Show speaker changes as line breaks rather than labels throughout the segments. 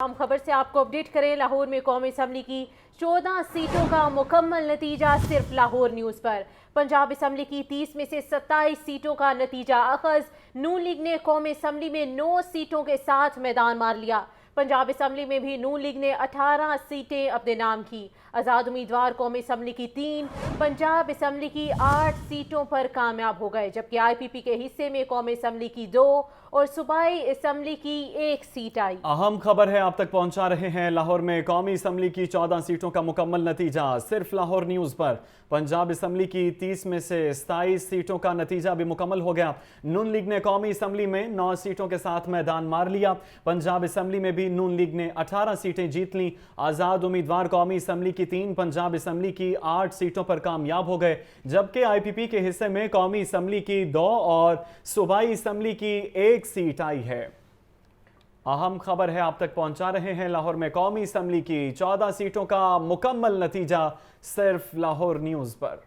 हम खबर से आपको अपडेट करें। लाहौर में कौमी असम्बली की 14 सीटों का मुकम्मल नतीजा सिर्फ लाहौर न्यूज़ पर। पंजाब असम्बली की 30 में से 27 सीटों का नतीजा अखज़। नून लीग ने कौमी असम्बली में 9 सीटों के साथ मैदान मार लिया। पंजाब असम्बली में भी नून लीग ने 18 सीटें अपने नाम की। आज़ाद उम्मीदवार कौमी असम्बली की 3, पंजाब असम्बली की 8 सीटों पर कामयाब हो गए, जबकि IPP के हिस्से में कौमी असम्बली की 2 और सूबाई असम्बली की 1 सीट आई।
अहम खबर है आप तक पहुंचा रहे हैं। लाहौर में कौमी असम्बली की 14 सीटों का मुकम्मल नतीजा सिर्फ लाहौर न्यूज़ पर। पंजाब असम्बली की 30 में से 27 सीटों का नतीजा भी मुकम्मल हो गया। नून लीग ने कौमी असम्बली में 9 सीटों के साथ मैदान मार लिया। पंजाब असम्बली में भी नून लीग ने 18 सीटें जीत लीं। आज़ाद उम्मीदवार कौमी असम्बली की 3, पंजाब असम्बली की 8 सीटों पर कामयाब हो गए, जबकि IPP के हिस्से में कौमी असम्बली की 2 और सूबाई असम्बली की 1 सीट आई है। अहम खबर है आप तक पहुंचा रहे हैं। लाहौर में कौमी असम्बली की 14 सीटों का मुकम्मल नतीजा सिर्फ लाहौर न्यूज़ पर।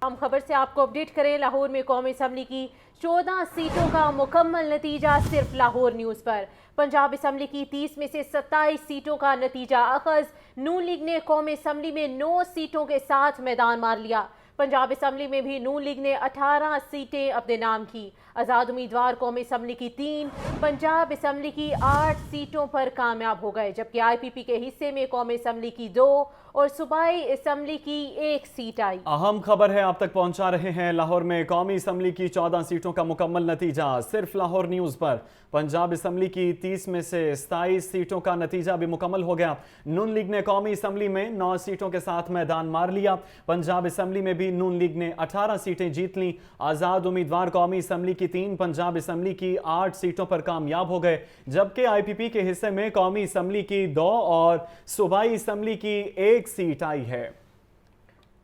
हम खबर से आपको अपडेट करें। लाहौर में कौमी असम्बली की 14 सीटों का मुकम्मल नतीजा सिर्फ लाहौर न्यूज़ पर। पंजाब असम्बली की 30 में से 27 सीटों का नतीजा अखज़। नून लीग ने कौमी असम्बली में 9 सीटों के साथ मैदान मार लिया। पंजाब असम्बली में भी नून लीग ने 18 सीटें अपने नाम की। आज़ाद उम्मीदवार कौमी असम्बली की 3, पंजाब असम्बली की 8 सीटों पर कामयाब हो गए, जबकि IPP के हिस्से में कौमी असम्बली की 2 और सूबाई असम्बली की 1 सीट आई।
अहम खबर है आप तक पहुंचा रहे हैं। लाहौर में कौमी असम्बली की 14 सीटों का मुकम्मल नतीजा सिर्फ लाहौर न्यूज़ पर। पंजाब असम्बली की 30 में से 27 सीटों का नतीजा भी मुकम्मल हो गया। नून लीग ने कौमी असम्बली में 9 सीटों के साथ मैदान मार लिया। पंजाब असम्बली में भी नून लीग ने 18 सीटें जीत लीं। आज़ाद उम्मीदवार कौमी असम्बली की 3, पंजाब असम्बली की 8 सीटों पर कामयाब हो गए, जबकि IPP के हिस्से में कौमी असम्बली की 2 और सूबाई असम्बली की 1 सीट आई है।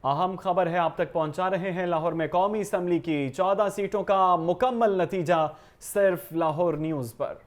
अहम खबर है आप तक पहुंचा रहे हैं। लाहौर में कौमी असम्बली की 14 सीटों का मुकम्मल नतीजा सिर्फ लाहौर न्यूज़ पर।